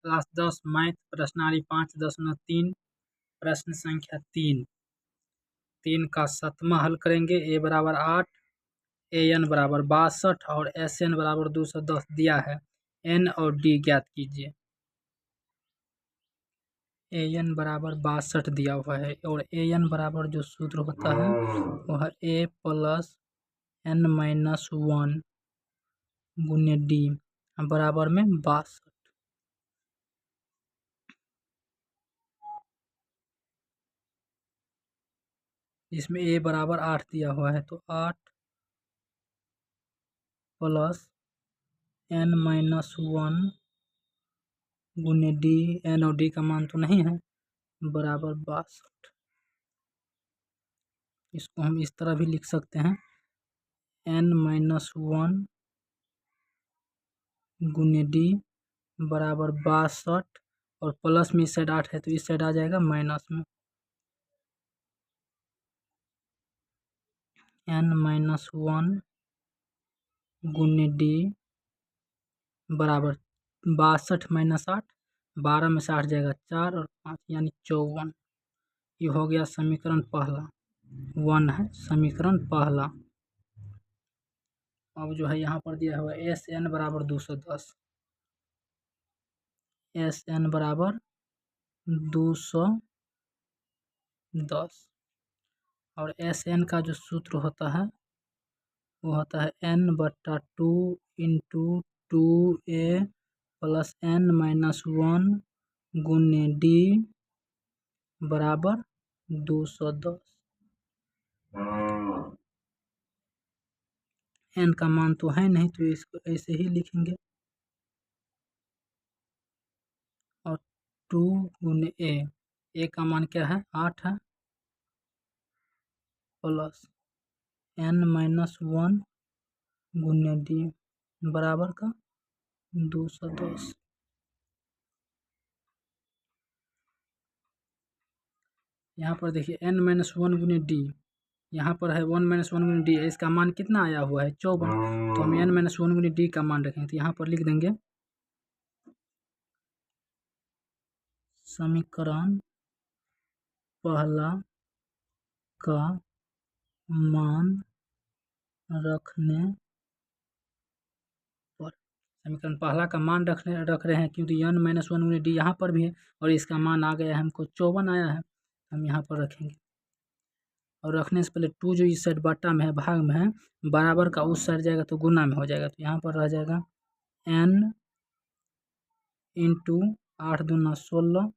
Class 10 math प्रश्नावली 5.3 प्रश्न संख्या 3 का 7वां हल करेंगे। ए बराबर 8, ए एन बराबर 62 और एस एन बराबर 210 दिया है। एन और डी ज्ञात कीजिए। ए एन बराबर 62 दिया हुआ है और ए एन बराबर जो सूत्र होता है वह ए प्लस एन माइनस 1 गुने डी बराबर में 62। इसमें ए बराबर 8 दिया हुआ है तो 8 प्लस एन माइनस 1 गुने डी, एन और डी का मान तो नहीं है, बराबर 62। इसको हम इस तरह भी लिख सकते हैं, एन माइनस 1 गुने डी बराबर 62 और प्लस में इस साइड 8 है तो इस साइड आ जाएगा माइनस में। एन माइनस 1 गुने डी बराबर 62 माइनस 8, 12 में से 8 जाएगा 4 और 5 यानी 54। ये हो गया समीकरण पहला, 1 है समीकरण पहला। अब जो है यहाँ पर दिया हुआ एस एन बराबर 210, एस एन बराबर 210 और एस एन का जो सूत्र होता है वो होता है एन बट्टा 2 into 2a plus N minus 1 गुने डी बराबर 210। एन का मान तो है नहीं तो इसको ऐसे ही लिखेंगे और 2 गुने ए का मान क्या है 8 है प्लस एन माइनस 1 गुने डी बराबर का 210। यहाँ पर देखिए एन माइनस 1 गुने डी, यहाँ पर है 1 माइनस 1 गुने डी, इसका मान कितना आया हुआ है 54, तो हम एन माइनस 1 गुने डी का मान रखेंगे तो यहाँ पर लिख देंगे समीकरण पहला का मान रखने पर, समीकरण पहला का मान रख रहे हैं क्योंकि एन माइनस 1 गुने डी यहाँ पर भी है और इसका मान आ गया है हमको 54 आया है, हम यहाँ पर रखेंगे। और रखने से पहले 2 जो इस साइड बट्टा में है भाग में है, बराबर का उस साइड जाएगा तो गुना में हो जाएगा, तो यहाँ पर रह जाएगा एन इंटू 8 दूना 16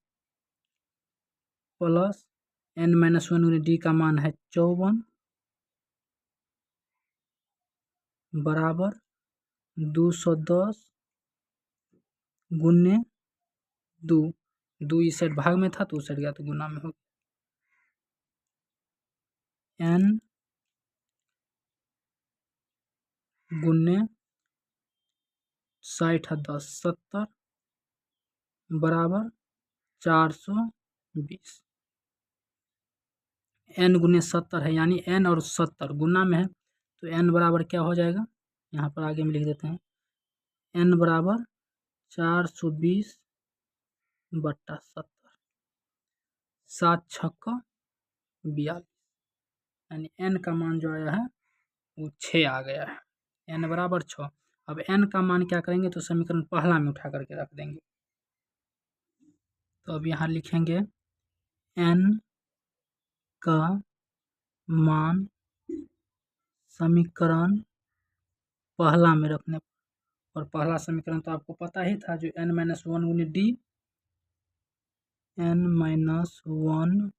प्लस एन माइनस 1 गुने डी का मान है 54 बराबर 210 गुने 2 इस साइड भाग में था तो उस साइड गया तो गुना में हो गया। एन गुने 60 10 70 बराबर 420। एन गुने 70 है यानी एन और 70 गुना में है तो एन बराबर क्या हो जाएगा, यहाँ पर आगे में लिख देते हैं एन बराबर 420 बट्टा 70, 7 छक्का 42 यानी एन का मान जो आया है वो 6 आ गया है, एन बराबर 6। अब एन का मान क्या करेंगे तो समीकरण पहला में उठा करके रख देंगे, तो अब यहाँ लिखेंगे एन का मान समीकरण पहला में रखने पर, और पहला समीकरण तो आपको पता ही था जो एन माइनस 1 गुने डी, एन माइनस 1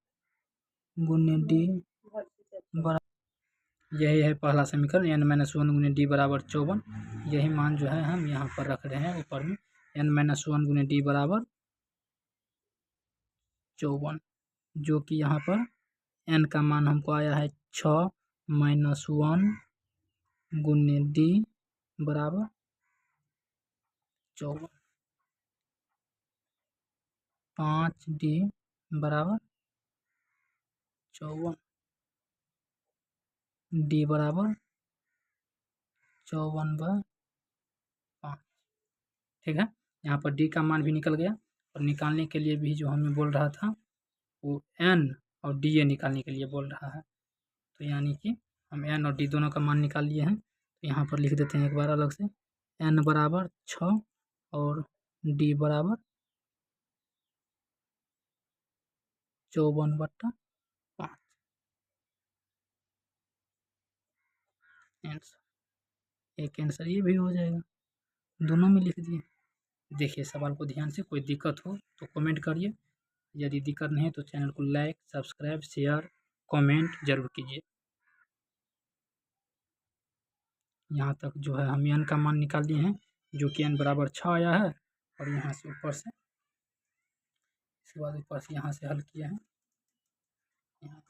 गुने डी बराबर, यही है पहला समीकरण एन माइनस 1 गुने डी बराबर 54। यही मान जो है हम यहाँ पर रख रहे हैं ऊपर में, एन माइनस 1 गुने डी बराबर 54, जो कि यहाँ पर एन का मान हमको आया है 6 माइनस 1 गुने डी बराबर 54, 5 डी बराबर 54, डी बराबर 54/5। ठीक है, यहाँ पर डी का मान भी निकल गया, और निकालने के लिए भी जो हमें बोल रहा था वो एन और डी ए निकालने के लिए बोल रहा है। तो यानी कि हम एन और डी दोनों का मान निकाल लिए हैं। तो यहाँ पर लिख देते हैं एक बार अलग से, एन बराबर 6 और डी बराबर 54/5। आंसर एक आंसर ये भी हो जाएगा, दोनों में लिख दिए। देखिए सवाल को ध्यान से, कोई दिक्कत हो तो कमेंट करिए, यदि दिक्कत नहीं है तो चैनल को लाइक, सब्सक्राइब, शेयर, कमेंट जरूर कीजिए। यहाँ तक जो है हम एन का मान निकाल लिए हैं, जो कि एन बराबर 6 आया है, और यहाँ से ऊपर से, इसके बाद ऊपर से यहाँ से हल किया है। यहाँ